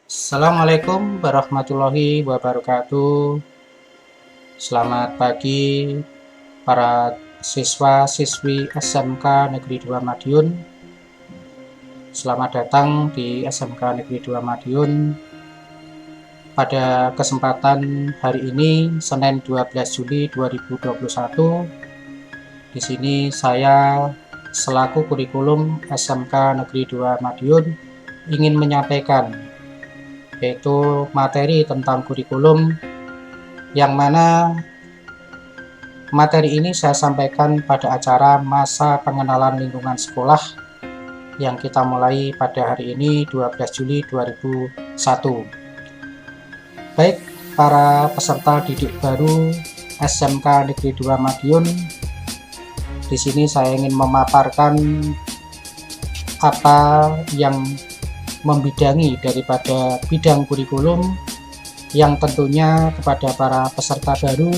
Assalamualaikum warahmatullahi wabarakatuh. Selamat pagi para siswa-siswi SMK Negeri 2 Madiun. Selamat datang di SMK Negeri 2 Madiun. Pada kesempatan hari ini, Senin 12 Juli 2021, di sini saya selaku kurikulum SMK Negeri 2 Madiun ingin menyampaikan yaitu materi tentang kurikulum, yang mana materi ini saya sampaikan pada acara masa pengenalan lingkungan sekolah yang kita mulai pada hari ini 12 Juli 2001. Baik para peserta didik baru SMK Negeri 2 Madiun, di sini saya ingin memaparkan apa yang membidangi daripada bidang kurikulum yang tentunya kepada para peserta baru,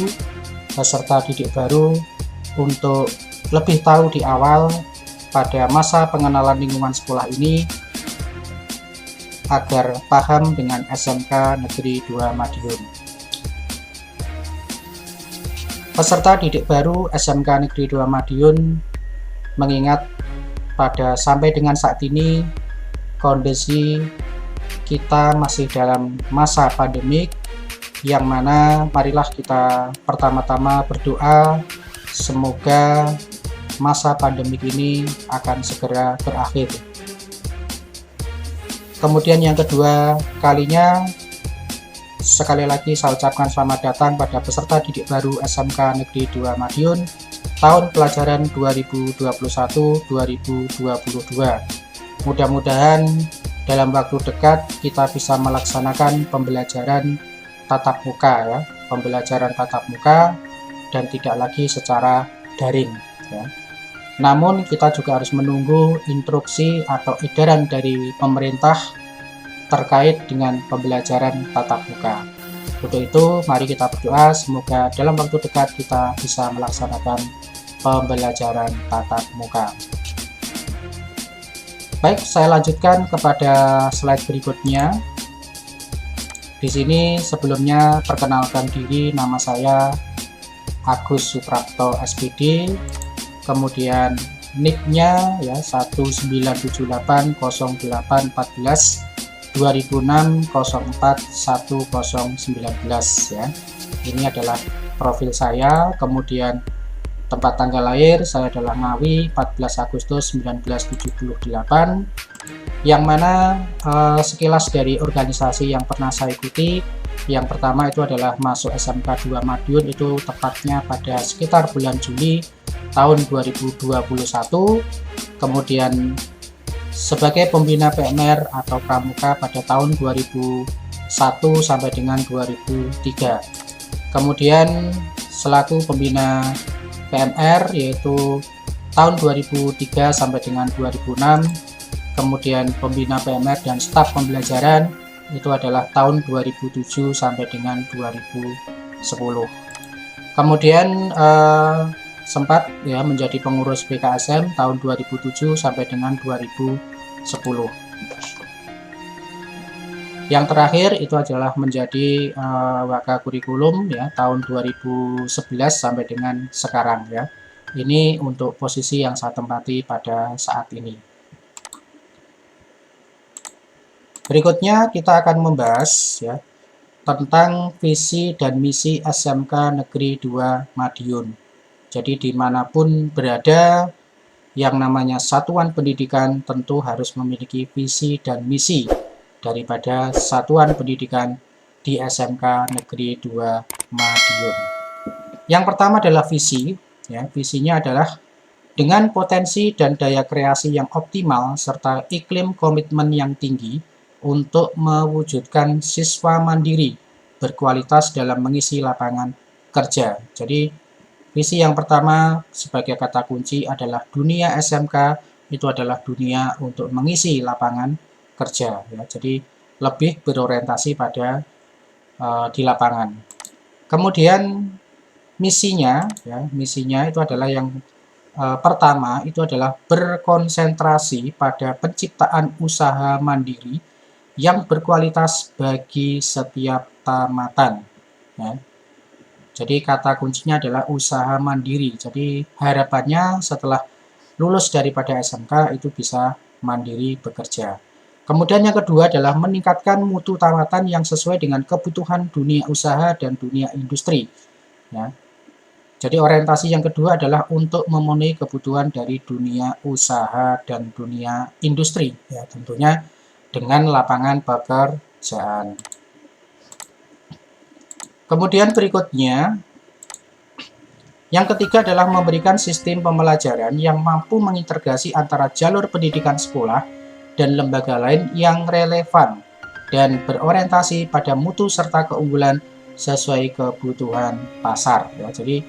peserta didik baru, untuk lebih tahu di awal pada masa pengenalan lingkungan sekolah ini agar paham dengan SMK Negeri 2 Madiun. Peserta didik baru SMK Negeri 2 Madiun mengingat pada sampai dengan saat ini kondisi kita masih dalam masa pandemik, yang mana marilah kita pertama-tama berdoa semoga masa pandemik ini akan segera berakhir. Kemudian yang kedua kalinya, sekali lagi saya ucapkan selamat datang pada peserta didik baru SMK Negeri 2 Madiun tahun pelajaran 2021-2022. Mudah-mudahan dalam waktu dekat kita bisa melaksanakan pembelajaran tatap muka ya, pembelajaran tatap muka dan tidak lagi secara daring ya. Namun kita juga harus menunggu instruksi atau edaran dari pemerintah terkait dengan pembelajaran tatap muka. Untuk itu mari kita berdoa semoga dalam waktu dekat kita bisa melaksanakan pembelajaran tatap muka. Baik, saya lanjutkan kepada slide berikutnya. Di sini sebelumnya perkenalkan diri, nama saya Agus Suprapto SPD, kemudian nicknya ya 19780814 2006 04 1019 ya. Ini adalah profil saya. Kemudian tempat tanggal lahir saya adalah Ngawi 14 Agustus 1978, yang mana sekilas dari organisasi yang pernah saya ikuti, yang pertama itu adalah masuk SMK 2 Madiun itu tepatnya pada sekitar bulan Juli tahun 2021, kemudian sebagai pembina PMR atau pramuka pada tahun 2001 sampai dengan 2003, kemudian selaku pembina PMR yaitu tahun 2003 sampai dengan 2006, kemudian pembina PMR dan staf pembelajaran itu adalah tahun 2007 sampai dengan 2010. Kemudian sempat ya menjadi pengurus BKSM tahun 2007 sampai dengan 2010. Yang terakhir itu adalah menjadi waka kurikulum ya tahun 2011 sampai dengan sekarang ya. Ini untuk posisi yang saya tempati pada saat ini. Berikutnya kita akan membahas ya tentang visi dan misi SMK Negeri 2 Madiun. Jadi dimanapun berada, yang namanya satuan pendidikan tentu harus memiliki visi dan misi daripada satuan pendidikan di SMK Negeri 2 Madiun. Yang pertama adalah visi, ya, visinya adalah dengan potensi dan daya kreasi yang optimal serta iklim komitmen yang tinggi untuk mewujudkan siswa mandiri berkualitas dalam mengisi lapangan kerja. Jadi visi yang pertama sebagai kata kunci adalah dunia SMK itu adalah dunia untuk mengisi lapangan kerja ya. Jadi lebih berorientasi pada di lapangan. Kemudian misinya ya, misinya itu adalah yang pertama itu adalah berkonsentrasi pada penciptaan usaha mandiri yang berkualitas bagi setiap tamatan ya. Jadi kata kuncinya adalah usaha mandiri. Jadi harapannya setelah lulus daripada SMK itu bisa mandiri bekerja. Kemudian yang kedua adalah meningkatkan mutu tamatan yang sesuai dengan kebutuhan dunia usaha dan dunia industri. Ya. Jadi orientasi yang kedua adalah untuk memenuhi kebutuhan dari dunia usaha dan dunia industri. Ya, tentunya dengan lapangan pekerjaan. Kemudian berikutnya, yang ketiga adalah memberikan sistem pembelajaran yang mampu mengintegrasi antara jalur pendidikan sekolah dan lembaga lain yang relevan dan berorientasi pada mutu serta keunggulan sesuai kebutuhan pasar. Ya, jadi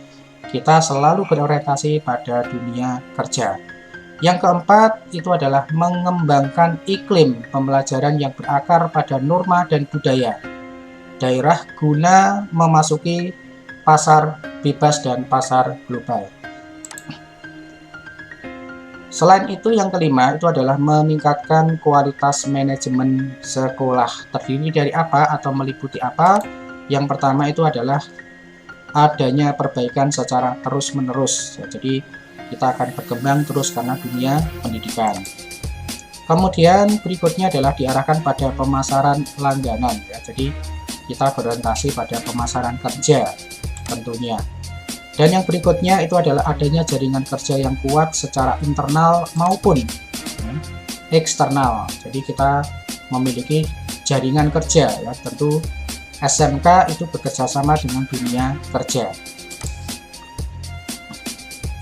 kita selalu berorientasi pada dunia kerja. Yang keempat itu adalah mengembangkan iklim pembelajaran yang berakar pada norma dan budaya daerah guna memasuki pasar bebas dan pasar global. Selain itu yang kelima itu adalah meningkatkan kualitas manajemen sekolah. Terdiri dari apa atau meliputi apa? Yang pertama itu adalah adanya perbaikan secara terus-menerus. Ya, jadi kita akan berkembang terus karena dunia pendidikan. Kemudian berikutnya adalah diarahkan pada pemasaran langganan. Ya, jadi kita berorientasi pada pemasaran kerja tentunya. Dan yang berikutnya itu adalah adanya jaringan kerja yang kuat secara internal maupun eksternal. Jadi kita memiliki jaringan kerja ya, tentu SMK itu bekerja sama dengan dunia kerja.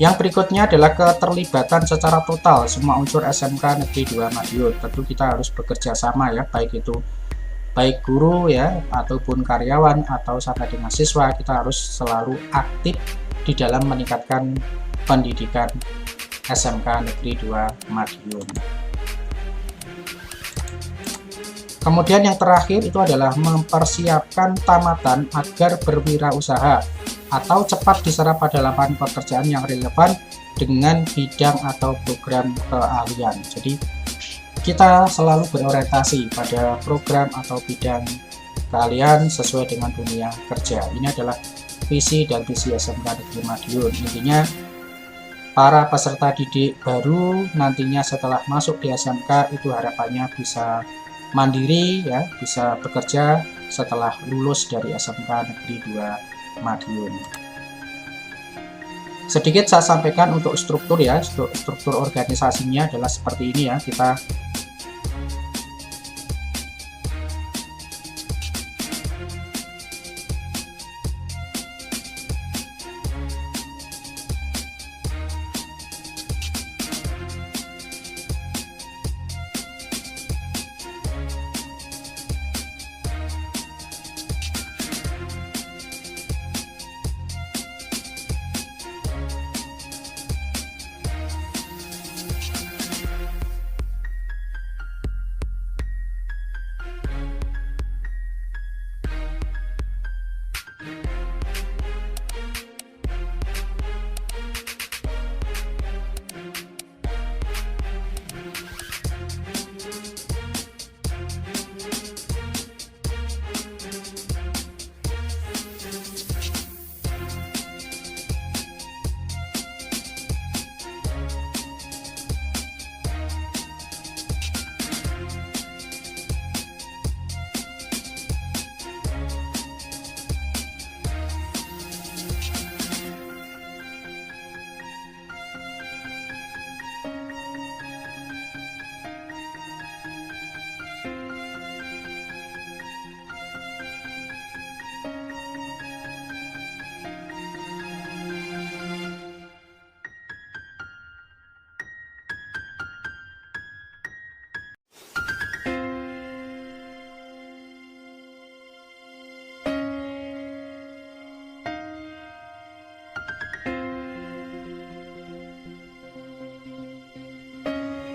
Yang berikutnya adalah keterlibatan secara total semua unsur SMK Negeri 2 Madiun. Tentu kita harus bekerja sama ya, baik guru ya ataupun karyawan atau sampai dengan siswa, kita harus selalu aktif di dalam meningkatkan pendidikan SMK Negeri 2 Madiun. Kemudian yang terakhir itu adalah mempersiapkan tamatan agar berwirausaha atau cepat diserap pada lapangan pekerjaan yang relevan dengan bidang atau program keahlian. Jadi kita selalu berorientasi pada program atau bidang keahlian sesuai dengan dunia kerja. Ini adalah visi dan visi SMK Negeri Madiun. Intinya para peserta didik baru nantinya setelah masuk di SMK itu harapannya bisa mandiri ya, bisa bekerja setelah lulus dari SMK Negeri 2 Madiun. Sedikit saya sampaikan untuk struktur ya, struktur organisasinya adalah seperti ini ya. Kita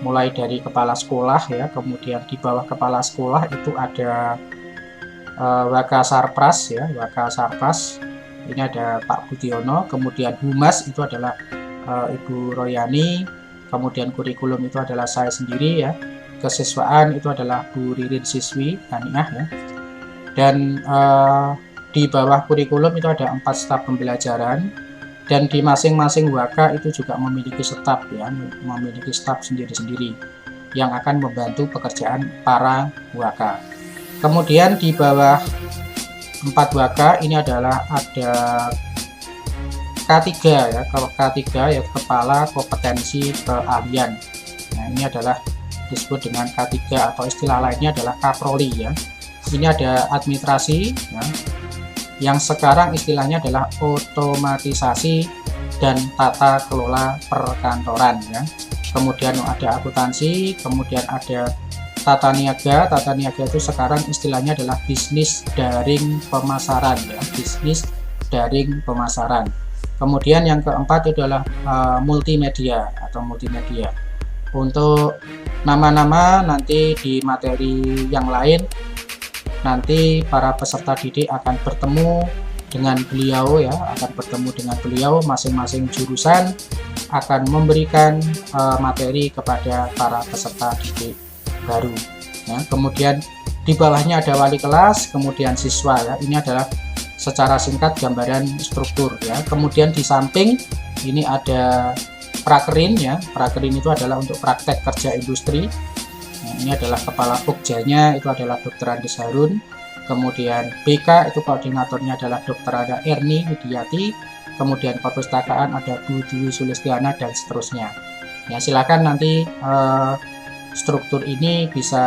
mulai dari kepala sekolah ya, kemudian di bawah kepala sekolah itu ada Wakasarpras ya, Wakasarpras. ini ada Pak Budiono, kemudian Humas itu adalah Ibu Royani, kemudian kurikulum itu adalah saya sendiri ya, kesiswaan itu adalah Bu Ririn Siswi Haniah ya, dan di bawah kurikulum itu ada 4 staf pembelajaran, dan di masing-masing WK itu juga memiliki staf ya, memiliki staf sendiri-sendiri yang akan membantu pekerjaan para WK. Kemudian di bawah 4 WK ini adalah ada K3 ya, K3 ya, kepala kompetensi keahlian. Nah, ini adalah disebut dengan K3 atau istilah lainnya adalah Kaproli ya. Ini ada administrasi ya, yang sekarang istilahnya adalah otomatisasi dan tata kelola perkantoran ya. Kemudian ada akuntansi, kemudian ada tata niaga. Tata niaga itu sekarang istilahnya adalah bisnis daring pemasaran ya, bisnis daring pemasaran. Kemudian yang keempat itu adalah multimedia atau multimedia. Untuk nama-nama nanti di materi yang lain, nanti para peserta didik akan bertemu dengan beliau ya, akan bertemu dengan beliau, masing-masing jurusan akan memberikan materi kepada para peserta didik baru ya. Kemudian di bawahnya ada wali kelas, kemudian siswa ya. Ini adalah secara singkat gambaran struktur ya. Kemudian di samping ini ada prakerin ya. Prakerin itu adalah untuk praktek kerja industri. Nah, ini adalah kepala Pokjanya itu adalah Dr. Andes Harun. Kemudian BK itu koordinatornya adalah Dr. Ada Erni Widiati. Kemudian perpustakaan ada Bu Dwi Sulistiana dan seterusnya. Ya, silakan nanti struktur ini bisa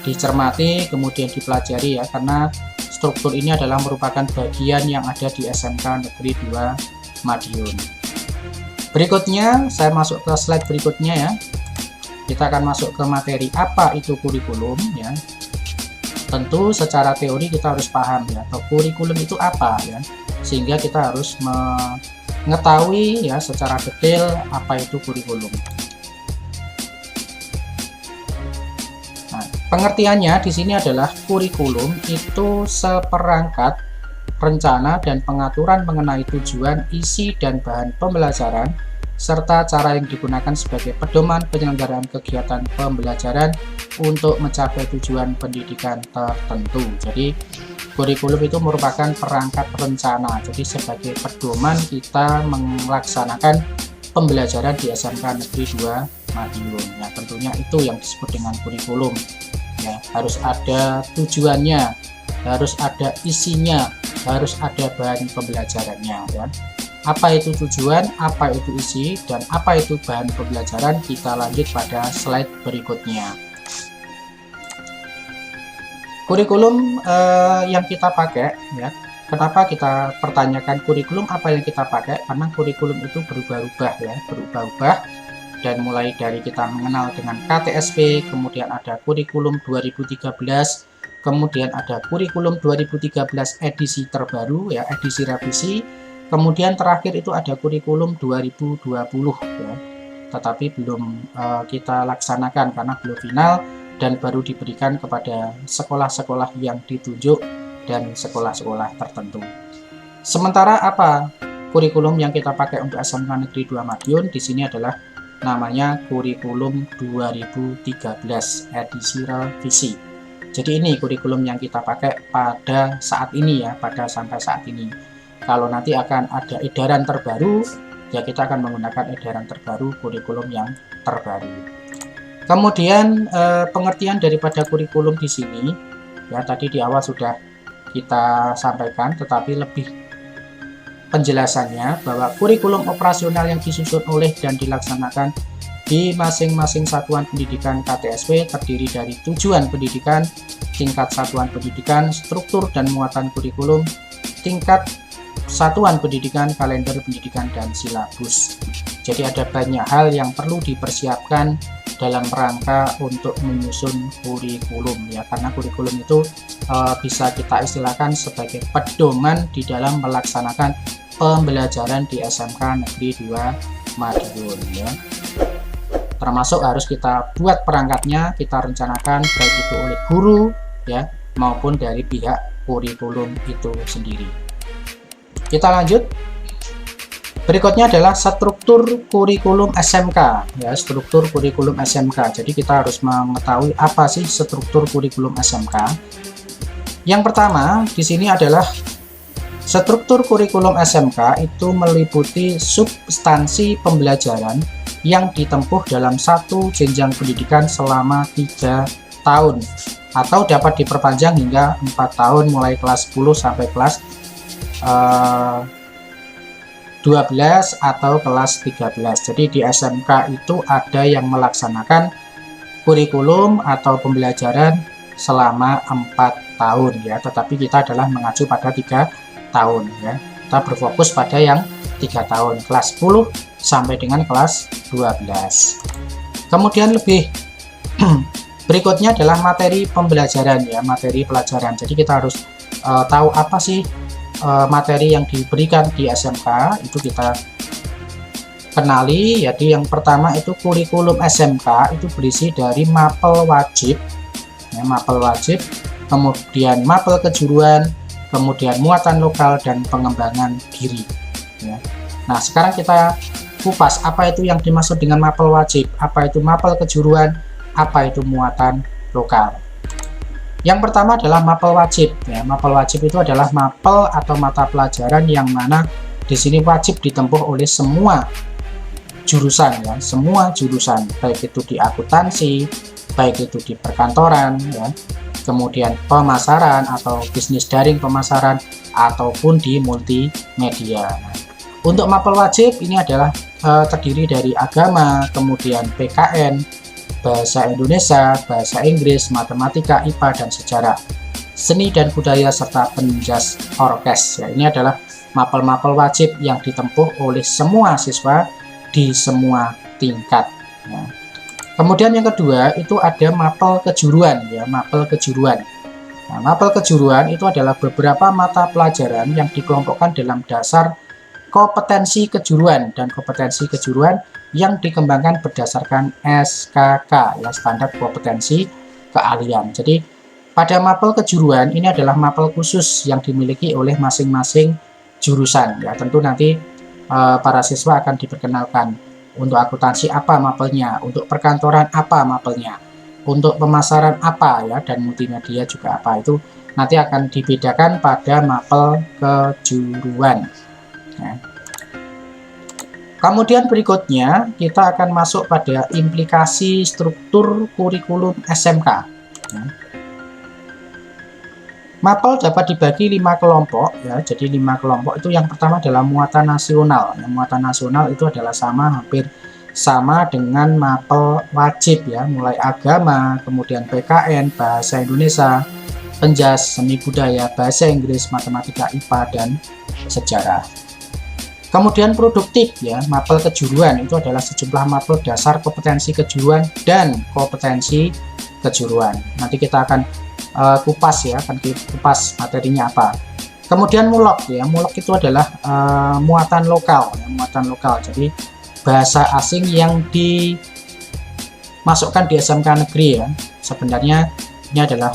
dicermati kemudian dipelajari ya, karena struktur ini adalah merupakan bagian yang ada di SMK Negeri 2 Madiun. Berikutnya saya masuk ke slide berikutnya ya. Kita akan masuk ke materi apa itu kurikulum ya. Tentu secara teori kita harus paham ya, atau kurikulum itu apa ya, sehingga kita harus mengetahui ya secara detail apa itu kurikulum. Nah, pengertiannya di sini adalah kurikulum itu seperangkat rencana dan pengaturan mengenai tujuan, isi dan bahan pembelajaran serta cara yang digunakan sebagai pedoman penyelenggaraan kegiatan pembelajaran untuk mencapai tujuan pendidikan tertentu. Jadi kurikulum itu merupakan perangkat rencana, jadi sebagai pedoman kita melaksanakan pembelajaran di SMK Negeri 2 Madiun. Nah, tentunya itu yang disebut dengan kurikulum ya. Harus ada tujuannya, harus ada isinya, harus ada bahan pembelajarannya ya. Apa itu tujuan, apa itu isi, dan apa itu bahan pembelajaran, kita lanjut pada slide berikutnya. Kurikulum yang kita pakai ya, kenapa kita pertanyakan kurikulum apa yang kita pakai, karena kurikulum itu berubah-ubah ya, berubah-ubah, dan mulai dari kita mengenal dengan KTSP, kemudian ada kurikulum 2013, kemudian ada kurikulum 2013 edisi terbaru ya, edisi revisi. Kemudian terakhir itu ada kurikulum 2020 ya, tetapi belum kita laksanakan karena belum final dan baru diberikan kepada sekolah-sekolah yang ditunjuk dan sekolah-sekolah tertentu. Sementara apa kurikulum yang kita pakai untuk SMK Negeri 2 Madiun di sini adalah namanya kurikulum 2013 edisi revisi. Jadi ini kurikulum yang kita pakai pada saat ini ya, pada sampai saat ini. Kalau nanti akan ada edaran terbaru, ya kita akan menggunakan edaran terbaru, kurikulum yang terbaru. Kemudian pengertian daripada kurikulum di sini, ya tadi di awal sudah kita sampaikan, tetapi lebih penjelasannya bahwa kurikulum operasional yang disusun oleh dan dilaksanakan di masing-masing satuan pendidikan KTSP terdiri dari tujuan pendidikan, tingkat satuan pendidikan, struktur dan muatan kurikulum, tingkat satuan pendidikan, kalender pendidikan, dan silabus. Jadi ada banyak hal yang perlu dipersiapkan dalam rangka untuk menyusun kurikulum ya, karena kurikulum itu bisa kita istilahkan sebagai pedoman di dalam melaksanakan pembelajaran di SMK Negeri 2 Madiun ya. Termasuk harus kita buat perangkatnya, kita rencanakan baik itu oleh guru ya maupun dari pihak kurikulum itu sendiri. Kita lanjut. Berikutnya adalah struktur kurikulum SMK, ya, struktur kurikulum SMK. Jadi kita harus mengetahui apa sih struktur kurikulum SMK. Yang pertama di sini adalah struktur kurikulum SMK itu meliputi substansi pembelajaran yang ditempuh dalam satu jenjang pendidikan selama 3 tahun atau dapat diperpanjang hingga 4 tahun mulai kelas 10 sampai kelas 12 atau kelas 13. Jadi di SMK itu ada yang melaksanakan kurikulum atau pembelajaran selama 4 tahun ya, tetapi kita adalah mengacu pada 3 tahun ya. Kita berfokus pada yang 3 tahun, kelas 10 sampai dengan kelas 12. Kemudian lebih berikutnya adalah materi pembelajaran ya, materi pelajaran. Jadi kita harus tahu apa sih materi yang diberikan di SMK, itu kita kenali. Jadi yang pertama itu kurikulum SMK itu berisi dari mapel wajib ya, mapel wajib, kemudian mapel kejuruan, kemudian muatan lokal dan pengembangan diri ya. Nah sekarang kita kupas apa itu yang dimaksud dengan mapel wajib, apa itu mapel kejuruan, apa itu muatan lokal. Yang pertama adalah mapel wajib ya. Mapel wajib itu adalah mapel atau mata pelajaran yang mana di sini wajib ditempuh oleh semua jurusan ya, semua jurusan, baik itu di akuntansi, baik itu di perkantoran ya, kemudian pemasaran atau bisnis daring pemasaran, ataupun di multimedia. Nah, untuk mapel wajib ini adalah terdiri dari agama, kemudian PKN, bahasa Indonesia, bahasa Inggris, matematika, IPA, dan sejarah, seni dan budaya, serta penjas orkes. Ya, ini adalah mapel-mapel wajib yang ditempuh oleh semua siswa di semua tingkat. Ya. Kemudian yang kedua itu ada mapel kejuruan ya, mapel kejuruan. Nah, mapel kejuruan itu adalah beberapa mata pelajaran yang dikelompokkan dalam dasar kompetensi kejuruan dan kompetensi kejuruan yang dikembangkan berdasarkan SKK ya, standar kompetensi keahlian. Jadi pada mapel kejuruan ini adalah mapel khusus yang dimiliki oleh masing-masing jurusan ya. Tentu nanti para siswa akan diperkenalkan untuk akuntansi apa mapelnya, untuk perkantoran apa mapelnya, untuk pemasaran apa ya, dan multimedia juga apa, itu nanti akan dibedakan pada mapel kejuruan ya. Kemudian berikutnya kita akan masuk pada implikasi struktur kurikulum SMK ya. Mapel dapat dibagi 5 kelompok ya. Jadi 5 kelompok itu yang pertama adalah muatan nasional. Yang muatan nasional itu adalah hampir sama dengan mapel wajib ya, mulai agama, kemudian PKN, bahasa Indonesia, penjas, seni budaya, bahasa Inggris, matematika, IPA, dan sejarah. Kemudian produktif ya, mapel kejuruan itu adalah sejumlah mapel dasar kompetensi kejuruan dan kompetensi kejuruan. Nanti kita akan kupas ya, akan kupas materinya apa. Kemudian mulok ya, mulok itu adalah muatan lokal ya, muatan lokal. Jadi bahasa asing yang dimasukkan di SMK negeri ya. Sebenarnya ini adalah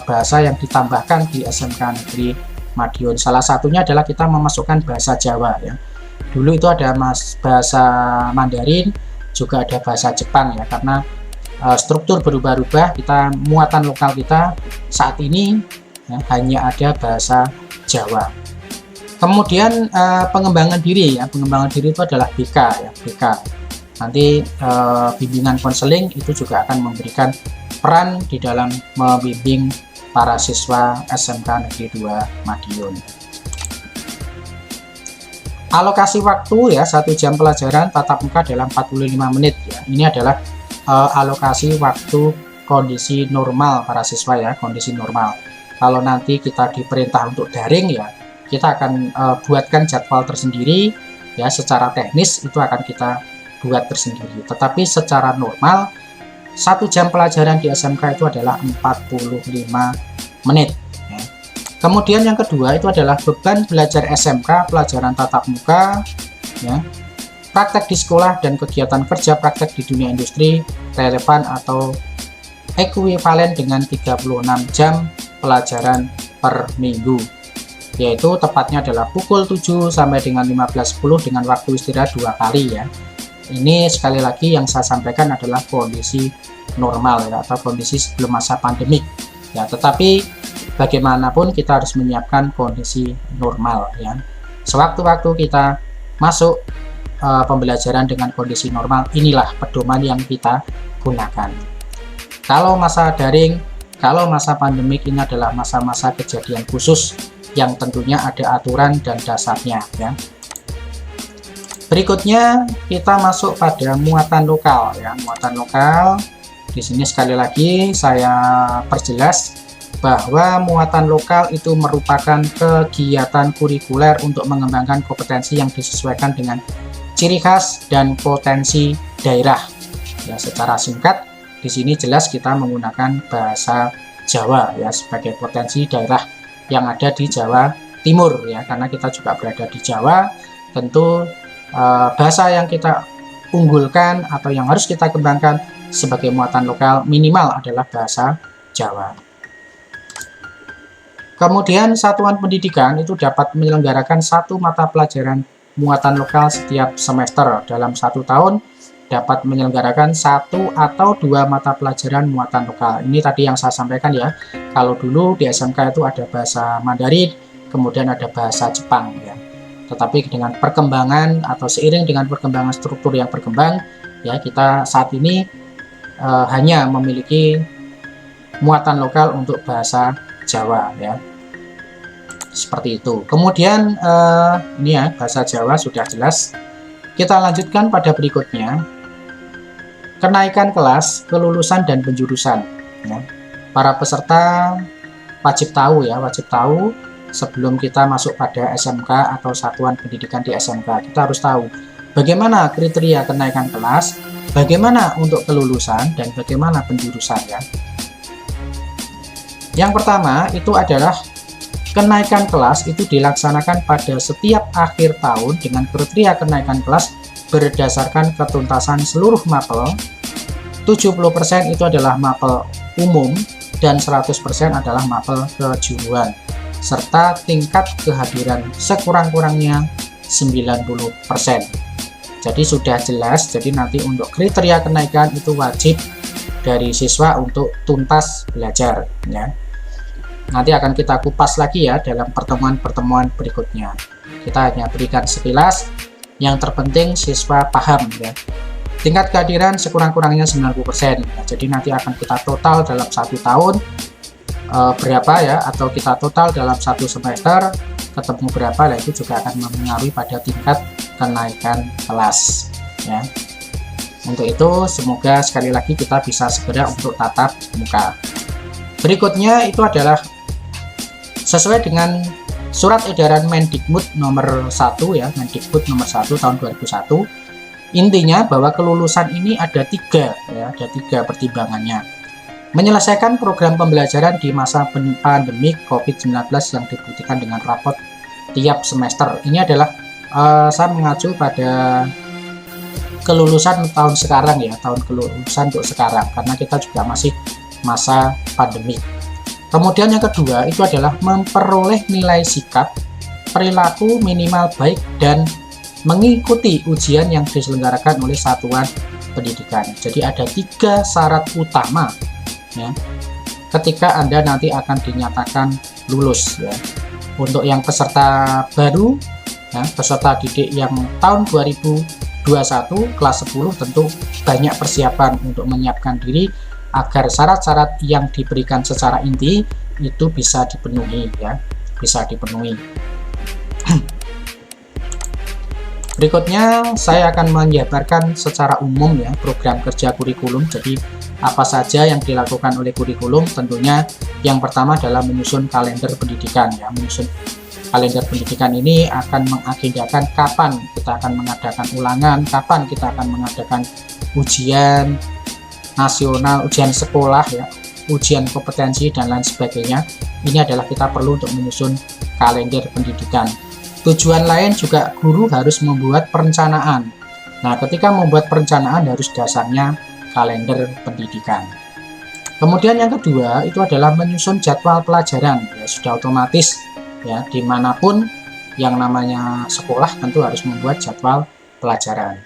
bahasa yang ditambahkan di SMK negeri Madiun. Salah satunya adalah kita memasukkan bahasa Jawa ya. Dulu itu ada bahasa Mandarin, juga ada bahasa Jepang ya, karena struktur berubah-ubah, kita muatan lokal kita saat ini ya, hanya ada bahasa Jawa. Kemudian pengembangan diri ya, pengembangan diri itu adalah BK ya, BK. Nanti bimbingan konseling itu juga akan memberikan peran di dalam membimbing para siswa SMK Negeri 2 Madiun. Alokasi waktu ya, 1 jam pelajaran tatap muka dalam 45 menit ya. Ini adalah alokasi waktu kondisi normal para siswa ya, kondisi normal. Kalau nanti kita diperintah untuk daring ya, kita akan buatkan jadwal tersendiri ya, secara teknis itu akan kita buat tersendiri. Tetapi secara normal 1 jam pelajaran di SMK itu adalah 45 menit. Kemudian yang kedua itu adalah beban belajar SMK, pelajaran tatap muka, ya, praktek di sekolah dan kegiatan kerja praktek di dunia industri relevan atau ekuivalen dengan 36 jam pelajaran per minggu. yaitu tepatnya adalah pukul 7 sampai dengan 15.10 dengan waktu istirahat 2 kali ya. Ini sekali lagi yang saya sampaikan adalah kondisi normal ya, atau kondisi sebelum masa pandemik ya, tetapi bagaimanapun kita harus menyiapkan kondisi normal ya. Sewaktu-waktu kita masuk pembelajaran dengan kondisi normal, inilah pedoman yang kita gunakan. Kalau masa daring, kalau masa pandemik, ini adalah masa-masa kejadian khusus yang tentunya ada aturan dan dasarnya ya. Berikutnya kita masuk pada muatan lokal ya. Muatan lokal di sini sekali lagi saya perjelas bahwa muatan lokal itu merupakan kegiatan kurikuler untuk mengembangkan kompetensi yang disesuaikan dengan ciri khas dan potensi daerah. Ya, secara singkat di sini jelas kita menggunakan bahasa Jawa ya sebagai potensi daerah yang ada di Jawa Timur ya, karena kita juga berada di Jawa. Tentu bahasa yang kita unggulkan atau yang harus kita kembangkan sebagai muatan lokal minimal adalah bahasa Jawa. Kemudian satuan pendidikan itu dapat menyelenggarakan satu mata pelajaran muatan lokal setiap semester. Dalam 1 tahun dapat menyelenggarakan 1 atau 2 mata pelajaran muatan lokal. Ini tadi yang saya sampaikan ya. Kalau dulu di SMK itu ada bahasa Mandarin, kemudian ada bahasa Jepang ya. Tetapi dengan perkembangan atau seiring dengan perkembangan struktur yang berkembang ya, kita saat ini hanya memiliki muatan lokal untuk bahasa Jawa ya. Seperti itu. Kemudian ini ya, bahasa Jawa sudah jelas. Kita lanjutkan pada berikutnya. Kenaikan kelas, kelulusan dan penjurusan ya. Para peserta wajib tahu ya, wajib tahu sebelum kita masuk pada SMK atau satuan pendidikan di SMK, kita harus tahu bagaimana kriteria kenaikan kelas, bagaimana untuk kelulusan, dan bagaimana penjurusan ya. Yang pertama itu adalah kenaikan kelas itu dilaksanakan pada setiap akhir tahun dengan kriteria kenaikan kelas berdasarkan ketuntasan seluruh mapel. 70% itu adalah mapel umum dan 100% adalah mapel kejuruan, serta tingkat kehadiran sekurang-kurangnya 90%. Jadi sudah jelas, jadi nanti untuk kriteria kenaikan itu wajib dari siswa untuk tuntas belajar ya. Nanti akan kita kupas lagi ya dalam pertemuan-pertemuan berikutnya. Kita hanya berikan sekilas, yang terpenting siswa paham ya. Tingkat kehadiran sekurang-kurangnya 90%. Nah, jadi nanti akan kita total dalam 1 tahun berapa ya, atau kita total dalam 1 semester ketemu berapa, lah itu juga akan mempengaruhi pada tingkat kenaikan kelas ya. Untuk itu semoga sekali lagi kita bisa segera untuk tatap muka. Berikutnya itu adalah sesuai dengan Surat Edaran Mendikbud nomor 1 ya, Mendikbud nomor 1 tahun 2001. Intinya bahwa kelulusan ini ada 3 ya, ada 3 pertimbangannya. Menyelesaikan program pembelajaran di masa pandemi COVID-19 yang dibuktikan dengan rapot tiap semester. Ini adalah saya mengacu pada kelulusan tahun sekarang ya, tahun kelulusan untuk sekarang, karena kita juga masih masa pandemi. Kemudian yang kedua itu adalah memperoleh nilai sikap, perilaku minimal baik dan mengikuti ujian yang diselenggarakan oleh satuan pendidikan. Jadi ada 3 syarat utama ya, ketika Anda nanti akan dinyatakan lulus ya. Untuk yang peserta baru ya, peserta didik yang tahun 2021 kelas 10 tentu banyak persiapan untuk menyiapkan diri agar syarat-syarat yang diberikan secara inti itu bisa dipenuhi ya, bisa dipenuhi. Berikutnya saya akan menjabarkan secara umum ya program kerja kurikulum. Jadi apa saja yang dilakukan oleh kurikulum, tentunya yang pertama adalah menyusun kalender pendidikan ya. Menyusun kalender pendidikan ini akan mengagendakan kapan kita akan mengadakan ulangan, kapan kita akan mengadakan ujian nasional, ujian sekolah ya, ujian kompetensi dan lain sebagainya. Ini adalah kita perlu untuk menyusun kalender pendidikan. Tujuan lain juga guru harus membuat perencanaan. Nah, ketika membuat perencanaan harus dasarnya kalender pendidikan. Kemudian yang kedua itu adalah menyusun jadwal pelajaran. Ya, sudah otomatis ya, dimanapun yang namanya sekolah tentu harus membuat jadwal pelajaran.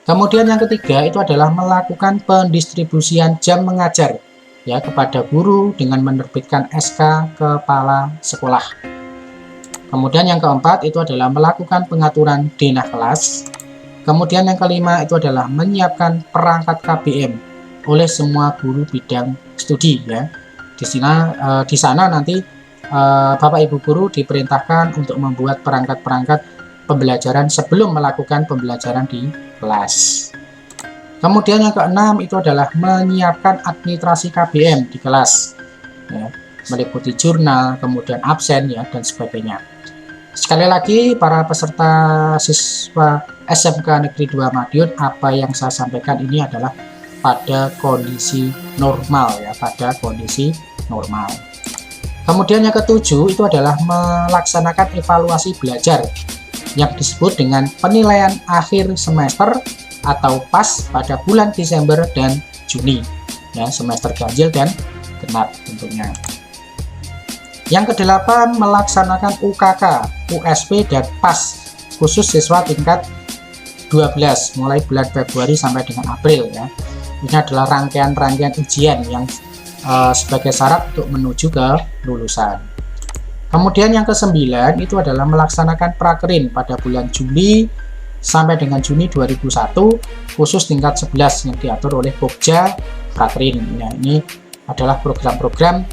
Kemudian yang ketiga itu adalah melakukan pendistribusian jam mengajar ya kepada guru dengan menerbitkan SK kepala sekolah. Kemudian yang keempat itu adalah melakukan pengaturan denah kelas. Kemudian yang kelima itu adalah menyiapkan perangkat KBM oleh semua guru bidang studi ya. Di sana nanti Bapak Ibu guru diperintahkan untuk membuat perangkat-perangkat pembelajaran sebelum melakukan pembelajaran di kelas. Kemudian yang keenam itu adalah menyiapkan administrasi KBM di kelas ya, meliputi jurnal, kemudian absen ya, dan sebagainya. Sekali lagi para peserta siswa SMK Negeri 2 Madiun, apa yang saya sampaikan ini adalah pada kondisi normal ya, pada kondisi normal. Kemudian yang ketujuh itu adalah melaksanakan evaluasi belajar yang disebut dengan penilaian akhir semester atau PAS pada bulan Desember dan Juni ya, semester ganjil dan genap tentunya. Yang kedelapan, melaksanakan UKK, USP dan PAS khusus siswa tingkat 12 mulai bulan Februari sampai dengan April ya. Ini adalah rangkaian-rangkaian ujian yang sebagai syarat untuk menuju ke lulusan. Kemudian yang kesembilan itu adalah melaksanakan prakerin pada bulan Juli sampai dengan Juni 2001 khusus tingkat 11 yang diatur oleh Pokja Prakerin. Nah, ini adalah program-program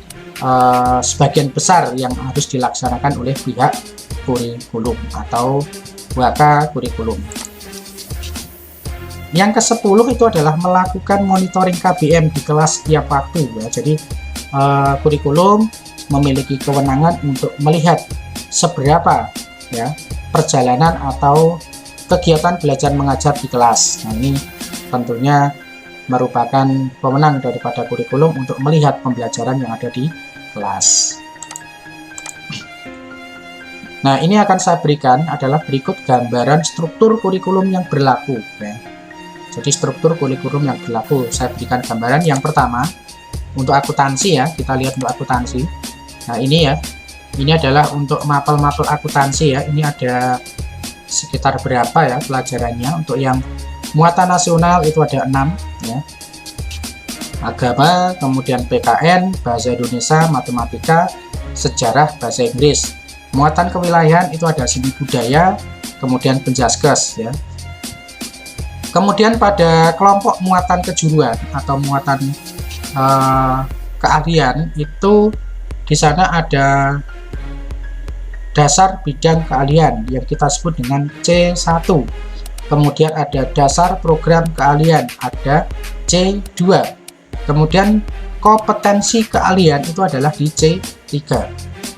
sebagian besar yang harus dilaksanakan oleh pihak kurikulum atau WK kurikulum. Yang ke-10 itu adalah melakukan monitoring KBM di kelas setiap waktu ya. Jadi kurikulum memiliki kewenangan untuk melihat seberapa ya perjalanan atau kegiatan belajar mengajar di kelas. Nah, ini tentunya merupakan pemenang daripada kurikulum untuk melihat pembelajaran yang ada di kelas. Nah, ini akan saya berikan adalah berikut gambaran struktur kurikulum yang berlaku ya. Jadi struktur kurikulum yang berlaku saya berikan gambaran. Yang pertama untuk akuntansi ya, kita lihat untuk akuntansi. Nah, ini ya, ini adalah untuk mapel-mapel akuntansi ya. Ini ada sekitar berapa ya pelajarannya. Untuk yang muatan nasional itu ada 6 ya. Agama, kemudian PKN, bahasa Indonesia, matematika, sejarah, bahasa Inggris. Muatan kewilayahan itu ada seni budaya, kemudian penjaskes ya. Kemudian pada kelompok muatan kejuruan atau muatan keahlian itu di sana ada dasar bidang keahlian yang kita sebut dengan C1. Kemudian ada dasar program keahlian, ada C2. Kemudian kompetensi keahlian itu adalah di C3.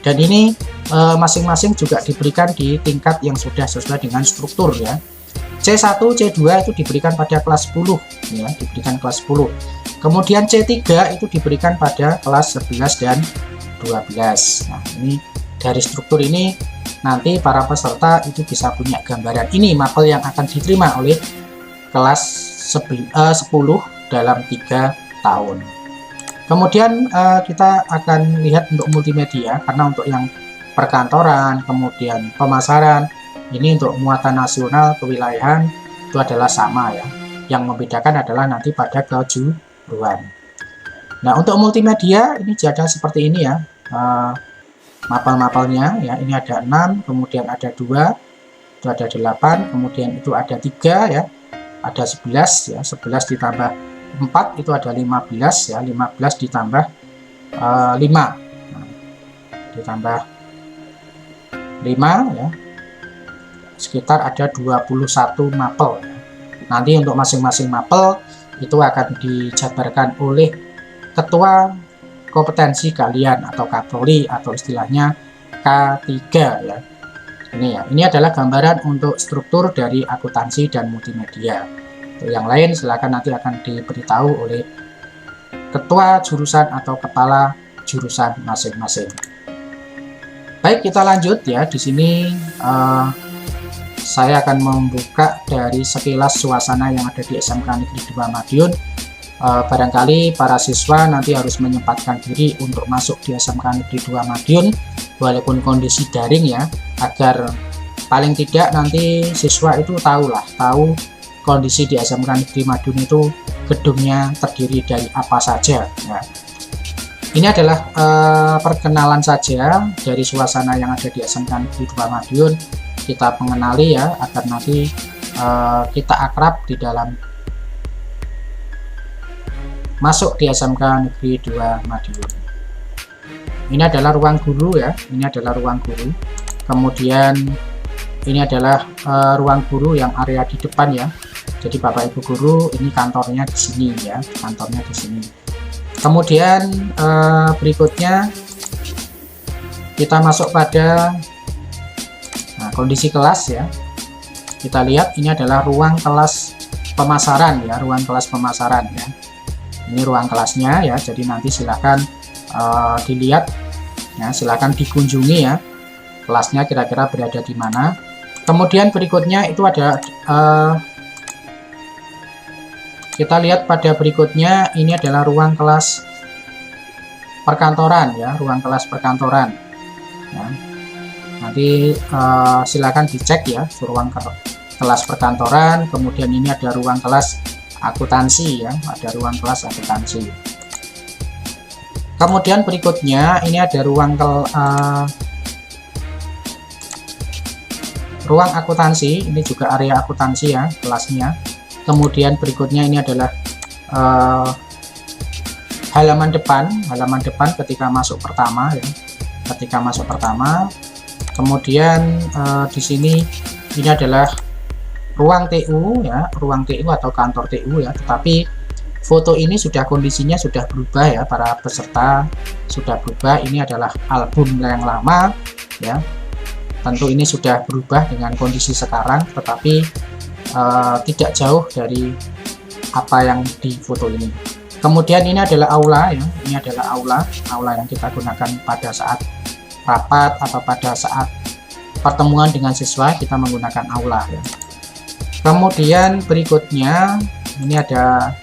Dan ini masing-masing juga diberikan di tingkat yang sudah sesuai dengan struktur ya. C1, C2 itu diberikan pada kelas 10 ya, diberikan kelas 10. Kemudian C3 itu diberikan pada kelas 11 dan 12. Nah, ini dari struktur ini nanti para peserta itu bisa punya gambaran. Ini mapel yang akan diterima oleh kelas 10 dalam 3 tahun. Kemudian kita akan lihat untuk multimedia, karena untuk yang perkantoran, kemudian pemasaran, ini untuk muatan nasional, kewilayahan itu adalah sama ya. Yang membedakan adalah nanti pada kejuruan. Nah, untuk multimedia ini jadi seperti ini ya. Mapel-mapelnya ya, ini ada 6, kemudian ada 2, itu ada 8, kemudian itu ada 3 ya. Ada 11 ya, 11 ditambah 4 itu ada 15 ya, 15 ditambah 5. Nah, ditambah 5 ya. Sekitar ada 21 mapel. Nanti untuk masing-masing mapel itu akan dijabarkan oleh ketua kompetensi kalian atau kaproli atau istilahnya K3 ya. Ini adalah gambaran untuk struktur dari akuntansi dan multimedia. Untuk yang lain silakan nanti akan diberitahu oleh ketua jurusan atau kepala jurusan masing-masing. Baik, kita lanjut ya. Di sini saya akan membuka dari sekilas suasana yang ada di SMK Negeri 2 Madiun barangkali para siswa nanti harus menyempatkan diri untuk masuk di SMK Negeri 2 Madiun walaupun kondisi daring ya, agar paling tidak nanti siswa itu tahu kondisi di SMK Negeri Madiun itu gedungnya terdiri dari apa saja ya. Ini adalah perkenalan saja dari suasana yang ada di SMK Negeri 2 Madiun. Kita mengenali ya, agar nanti kita akrab di dalam masuk di SMK Negeri 2 Madiun. Ini adalah ruang guru ya, ini adalah ruang guru. Kemudian ini adalah ruang guru yang area di depan ya. Jadi Bapak Ibu guru, ini kantornya di sini ya, kantornya di sini. Kemudian berikutnya kita masuk pada kondisi kelas ya. Kita lihat ini adalah ruang kelas pemasaran ya, ruang kelas pemasaran ya. Ini ruang kelasnya ya, jadi nanti silakan dilihat ya, silakan dikunjungi ya, kelasnya kira-kira berada di mana. Kemudian berikutnya itu ada kita lihat pada berikutnya, ini adalah ruang kelas perkantoran ya, ruang kelas perkantoran ya. Nanti silakan dicek ya, ruang kelas perkantoran. Kemudian ini ada ruang kelas akuntansi ya, ada ruang kelas akuntansi. Kemudian berikutnya ini ada ruang akuntansi, ini juga area akuntansi ya, kelasnya. Kemudian berikutnya ini adalah halaman depan ketika masuk pertama ya, ketika masuk pertama. Kemudian di sini ini adalah ruang TU ya, ruang TU atau kantor TU ya, tetapi foto ini kondisinya sudah berubah ya, para peserta sudah berubah. Ini adalah album yang lama ya, tentu ini sudah berubah dengan kondisi sekarang, tetapi tidak jauh dari apa yang di foto ini. Kemudian ini adalah aula ya, ini adalah aula yang kita gunakan pada saat rapat atau pada saat pertemuan dengan siswa, kita menggunakan aula ya. Kemudian berikutnya ini ada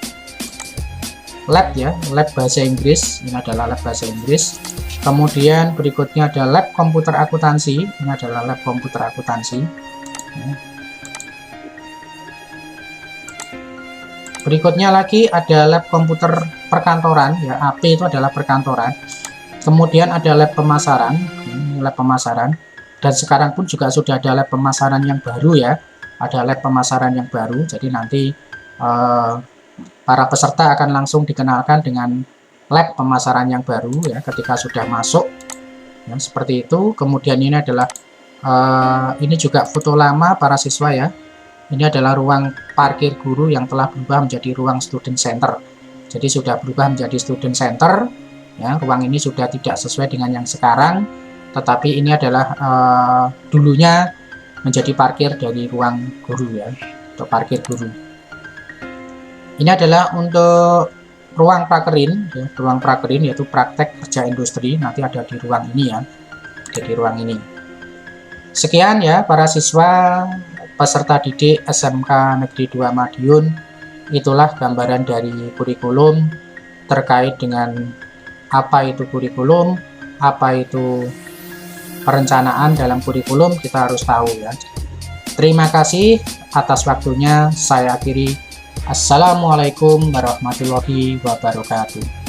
lab ya, lab bahasa Inggris. Ini adalah lab bahasa Inggris. Kemudian berikutnya ada lab komputer akuntansi. Ini adalah lab komputer akuntansi. Berikutnya lagi ada lab komputer perkantoran ya, AP itu adalah perkantoran. Kemudian ada lab pemasaran, ini lab pemasaran. Dan sekarang pun juga sudah ada lab pemasaran yang baru ya. Ada lab pemasaran yang baru, jadi nanti para peserta akan langsung dikenalkan dengan lab pemasaran yang baru ya, ketika sudah masuk ya, seperti itu. Kemudian ini adalah ini juga foto lama para siswa ya. Ini adalah ruang parkir guru yang telah berubah menjadi ruang student center. Jadi sudah berubah menjadi student center ya. Ruang ini sudah tidak sesuai dengan yang sekarang, tetapi ini adalah dulunya menjadi parkir dari ruang guru ya, untuk parkir guru. Ini adalah untuk ruang prakerin ya, ruang prakerin yaitu praktek kerja industri, nanti ada di ruang ini ya, di ruang ini. Sekian ya para siswa peserta didik SMK Negeri 2 Madiun, itulah gambaran dari kurikulum terkait dengan apa itu kurikulum, apa itu perencanaan dalam kurikulum, kita harus tahu ya. Terima kasih atas waktunya, saya akhiri. Assalamualaikum warahmatullahi wabarakatuh.